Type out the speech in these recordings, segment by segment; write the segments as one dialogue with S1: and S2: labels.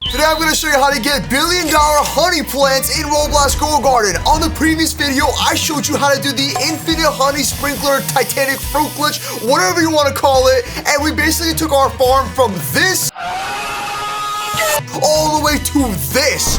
S1: Today I'm going to show you how to get billion-dollar honey plants in Roblox Grow Garden. On the previous video, I showed you how to do the infinite honey sprinkler, Titanic fruit glitch, whatever you want to call it. And we basically took our farm from this all the way to this.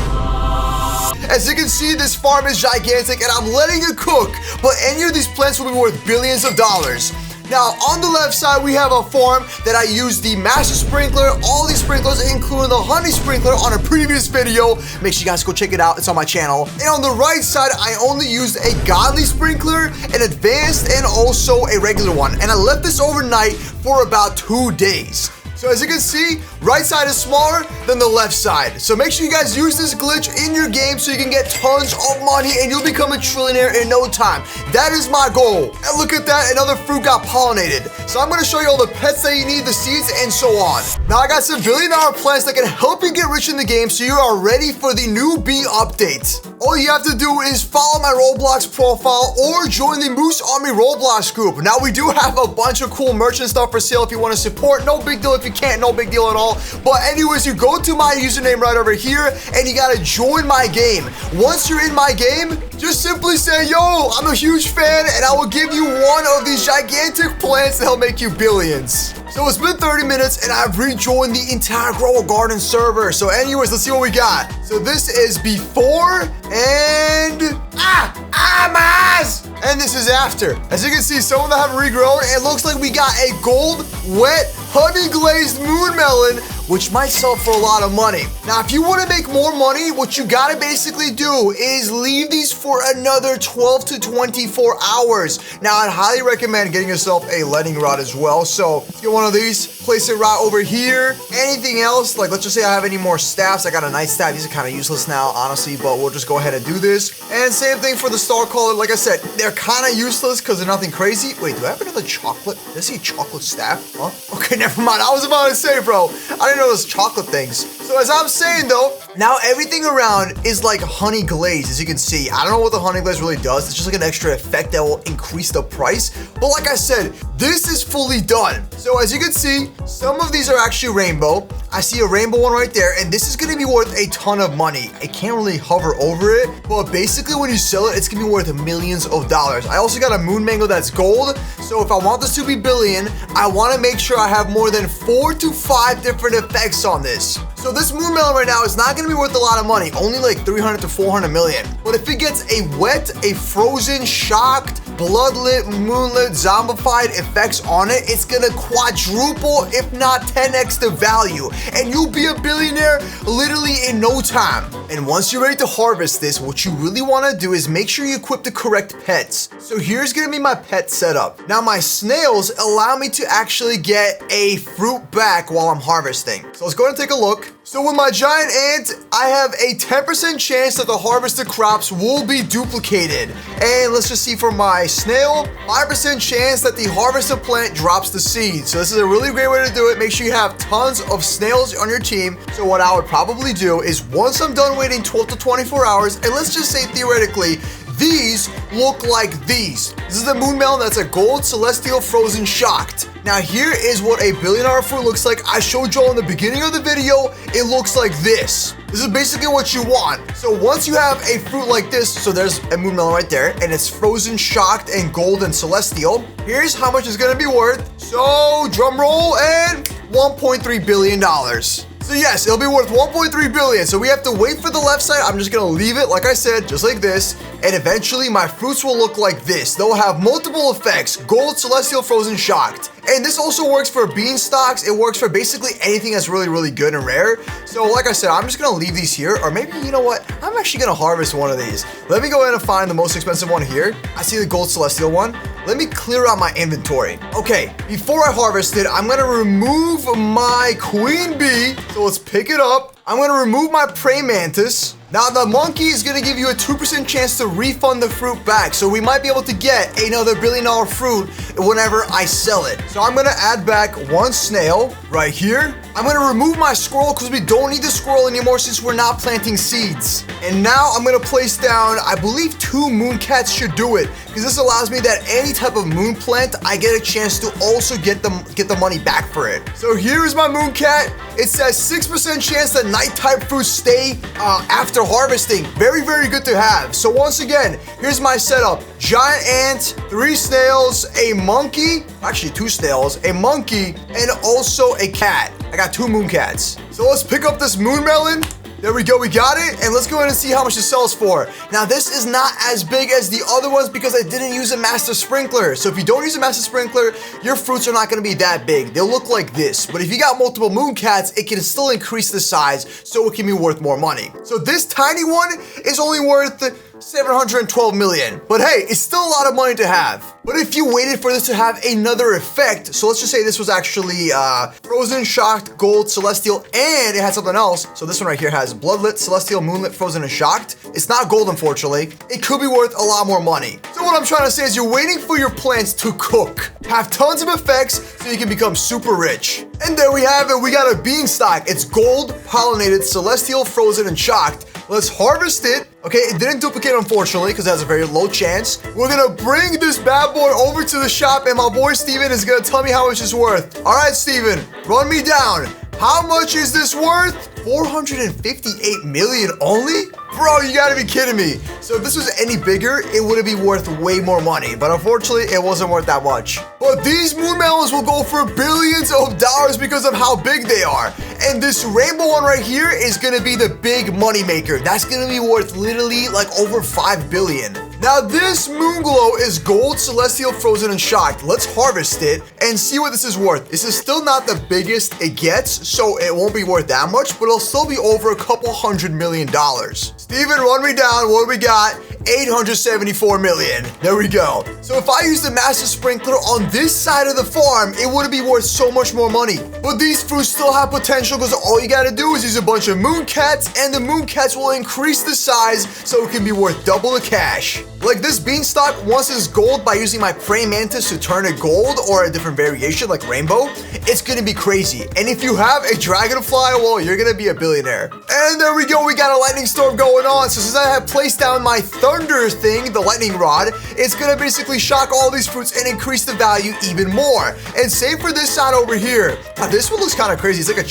S1: As you can see, this farm is gigantic and I'm letting it cook, but any of these plants will be worth billions of dollars. Now, on the left side, we have a farm that I used the master sprinkler, all these sprinklers, including the honey sprinkler on a previous video. Make sure you guys go check it out. It's on my channel. And on the right side, I only used a godly sprinkler, an advanced, and also a regular one. And I left this overnight for about 2 days. So as you can see, right side is smaller than the left side. So make sure you guys use this glitch in your game so you can get tons of money and you'll become a trillionaire in no time. That is my goal. And look at that, another fruit got pollinated. So I'm gonna show you all the pets that you need, the seeds, and so on. Now I got some billion-dollar plants that can help you get rich in the game so you are ready for the new bee updates. All you have to do is follow my Roblox profile or join the Moose Army Roblox group. Now we do have a bunch of cool merch and stuff for sale if you want to support. No big deal if you can't, no big deal at all. But anyways, you go to my username right over here and you gotta join my game. Once you're in my game, just simply say, yo, I'm a huge fan and I will give you one of these gigantic plants that'll make you billions. So it's been 30 minutes and I've rejoined the entire Grow Garden server. So anyways, let's see what we got. So this is before and my eyes. And this is after. As you can see, some of them have regrown. It looks like we got a gold, wet, honey glazed moon melon, which might sell for a lot of money. Now, if you want to make more money, what you gotta basically do is leave these for another 12 to 24 hours. Now, I'd highly recommend getting yourself a lighting rod as well. So get one of these, place it right over here. Anything else, like let's just say I have any more staffs. I got a night staff. These are kind of useless now, honestly, but we'll just go ahead and do this. And same thing for the star color. Like I said, they're kind of useless because they're nothing crazy. Wait, do I have another chocolate? Did I see a chocolate staff? Huh? Okay, never mind. I was about to say, bro, I didn't know those chocolate things. So as I'm saying though, now everything around is like honey glaze, as you can see. I don't know what the honey glaze really does. It's just like an extra effect that will increase the price. But like I said, this is fully done. So as you can see, some of these are actually rainbow. I see a rainbow one right there, and this is gonna be worth a ton of money. I can't really hover over it, but basically when you sell it, it's gonna be worth millions of dollars. I also got a moon mango that's gold. So if I want this to be billion, I wanna make sure I have more than 4 to 5 different effects on this. So this moon melon right now is not gonna be worth a lot of money, only like 300 to 400 million. But if it gets a wet, a frozen, shocked, bloodlit, moonlit, zombified effects on it, it's gonna quadruple, if not 10x the value. And you'll be a billionaire literally in no time. And once you're ready to harvest this, what you really wanna do is make sure you equip the correct pets. So here's gonna be my pet setup. Now my snails allow me to actually get a fruit back while I'm harvesting. So let's go ahead and take a look. So with my giant ant, I have a 10% chance that the harvested crops will be duplicated. And let's just see for my snail, 5% chance that the harvested plant drops the seed. So this is a really great way to do it. Make sure you have tons of snails on your team. So what I would probably do is once I'm done waiting 12 to 24 hours, and let's just say theoretically, these look like these. This is the moon melon that's a gold celestial frozen shocked. Now here is what a billion-dollar fruit looks like. I showed you all in the beginning of the video. It looks like this. This is basically what you want. So once you have a fruit like this, so there's a moon melon right there, and it's frozen, shocked, and gold and celestial. Here's how much it's gonna be worth. So drum roll, and $1.3 billion. So yes, it'll be worth 1.3 billion. So we have to wait for the left side. I'm just gonna leave it, like I said, just like this. And eventually my fruits will look like this. They'll have multiple effects: gold, celestial, frozen, shocked. And this also works for beanstalks. It works for basically anything that's really, really good and rare. So like I said, I'm just gonna leave these here. Or maybe, you know what? I'm actually gonna harvest one of these. Let me go ahead and find the most expensive one here. I see the gold celestial one. Let me clear out my inventory. Okay, before I harvest it, I'm gonna remove my queen bee. So let's pick it up. I'm gonna remove my praying mantis. Now the monkey is gonna give you a 2% chance to refund the fruit back. So we might be able to get another billion-dollar fruit whenever I sell it. So I'm gonna add back one snail right here. I'm gonna remove my squirrel because we don't need the squirrel anymore since we're not planting seeds. And now I'm gonna place down, I believe 2 moon cats should do it, because this allows me that any type of moon plant, I get a chance to also get the money back for it. So here is my moon cat. It says 6% chance that night type fruits stay after harvesting. Very, very good to have. So once again, here's my setup. Giant ant, 3 snails, a monkey, actually 2 snails, a monkey, and also a cat. I got 2 moon cats. So let's pick up this moon melon. There we go, we got it, and let's go ahead and see how much it sells for. Now, this is not as big as the other ones because I didn't use a master sprinkler. So if you don't use a master sprinkler, your fruits are not gonna be that big. They'll look like this, but if you got multiple moon cats, it can still increase the size so it can be worth more money. So this tiny one is only worth 712 million, but hey, it's still a lot of money to have. But if you waited for this to have another effect, so let's just say this was actually frozen, shocked, gold, celestial, and it had something else. So this one right here has bloodlit, celestial, moonlit, frozen, and shocked. It's not gold, unfortunately. It could be worth a lot more money. So what I'm trying to say is you're waiting for your plants to cook, have tons of effects so you can become super rich. And there we have it. We got a beanstalk. It's gold, pollinated, celestial, frozen, and shocked. Let's harvest it. Okay, it didn't duplicate, unfortunately, because it has a very low chance. We're gonna bring this bad boy over to the shop, and my boy Steven is gonna tell me how much it's worth. All right, Steven, run me down. How much is this worth? 458 million only? Bro, you gotta be kidding me. So if this was any bigger, it would be worth way more money, but unfortunately, it wasn't worth that much. But these moon melons will go for billions of dollars because of how big they are. And this rainbow one right here is gonna be the big money maker. That's gonna be worth literally like over 5 billion. Now this moon glow is gold, celestial, frozen, and shocked. Let's harvest it and see what this is worth. This is still not the biggest it gets, so it won't be worth that much, but it'll still be over a couple $100 million. Steven, run me down. What do we got? 874 million. There we go. So if I use the master sprinkler on this side of the farm, it would be worth so much more money. But these fruits still have potential because all you gotta do is use a bunch of moon cats, and the moon cats will increase the size so it can be worth double the cash. Like this beanstalk, once it's gold by using my praying mantis to turn it gold or a different variation like rainbow, it's gonna be crazy. And if you have a dragonfly, well, you're gonna be a billionaire. And there we go, we got a lightning storm going on. So since I have placed down my thunder thing, the lightning rod, it's gonna basically shock all these fruits and increase the value even more. And same for this side over here. Now this one looks kind of crazy. It's like a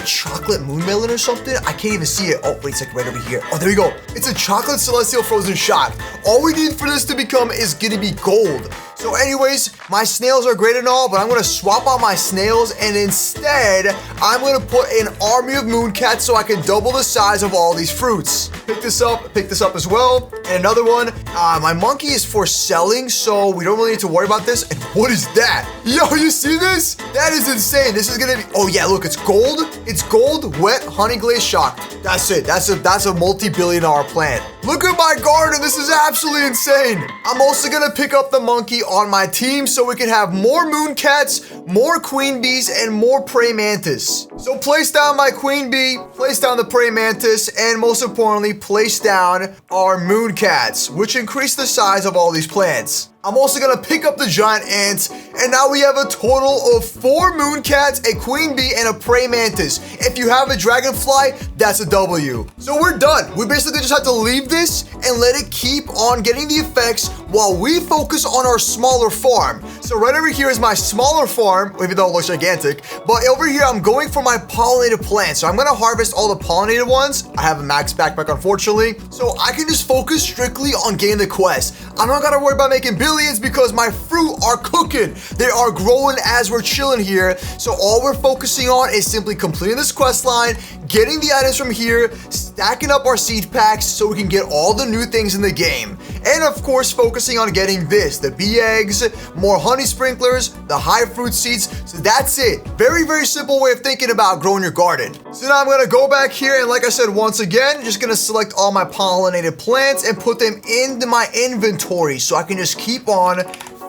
S1: chocolate moon melon or something. I can't even see it. Oh, wait, it's like right over here. Oh, there you go. It's a chocolate celestial frozen shock. All we need for this to become is gonna be gold. So anyways, my snails are great and all, but I'm gonna swap out my snails, and instead, I'm gonna put an army of moon cats so I can double the size of all these fruits. Pick this up as well. And another one, my monkey is for selling, so we don't really need to worry about this. And what is that? Yo, you see this? That is insane. This is gonna be, oh yeah, look, it's gold. It's gold, wet, honey glazed shocked. That's it. That's a multi-billion-dollar plant. Look at my garden. This is absolutely insane. I'm also gonna pick up the monkey on my team so we can have more moon cats, more queen bees, and more praying mantis. So place down my queen bee, place down the praying mantis, and most importantly, place down our moon cats, which increase the size of all these plants. I'm also gonna pick up the giant ants, and now we have a total of 4 moon cats, a queen bee, and a praying mantis. If you have a dragonfly, that's a W. So we're done. We basically just have to leave this and let it keep on getting the effects while we focus on our smaller farm. So right over here is my smaller farm, even though it looks gigantic, but over here I'm going for my pollinated plants. So I'm gonna harvest all the pollinated ones. I have a max backpack, unfortunately, so I can just focus strictly on getting the quest. I'm not gonna worry about making billions because my fruit are cooking. They are growing as we're chilling here. So all we're focusing on is simply completing this quest line, getting the items from here, stacking up our seed packs so we can get all the new things in the game. And of course, focusing on getting this, the bee eggs, more honey sprinklers, the high fruit seeds. So that's it. Very, very simple way of thinking about growing your garden. So now I'm gonna go back here and like I said, once again, just gonna select all my pollinated plants and put them into my inventory so I can just keep on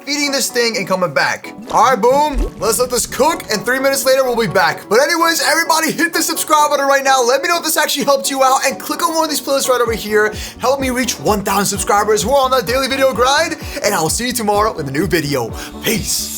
S1: feeding this thing and coming back. All right, boom. Let's let this cook, and 3 minutes later, we'll be back. But anyways, everybody hit the subscribe button right now. Let me know if this actually helped you out, and click on one of these playlists right over here. Help me reach 1,000 subscribers. We're on that daily video grind, and I'll see you tomorrow in the new video. Peace.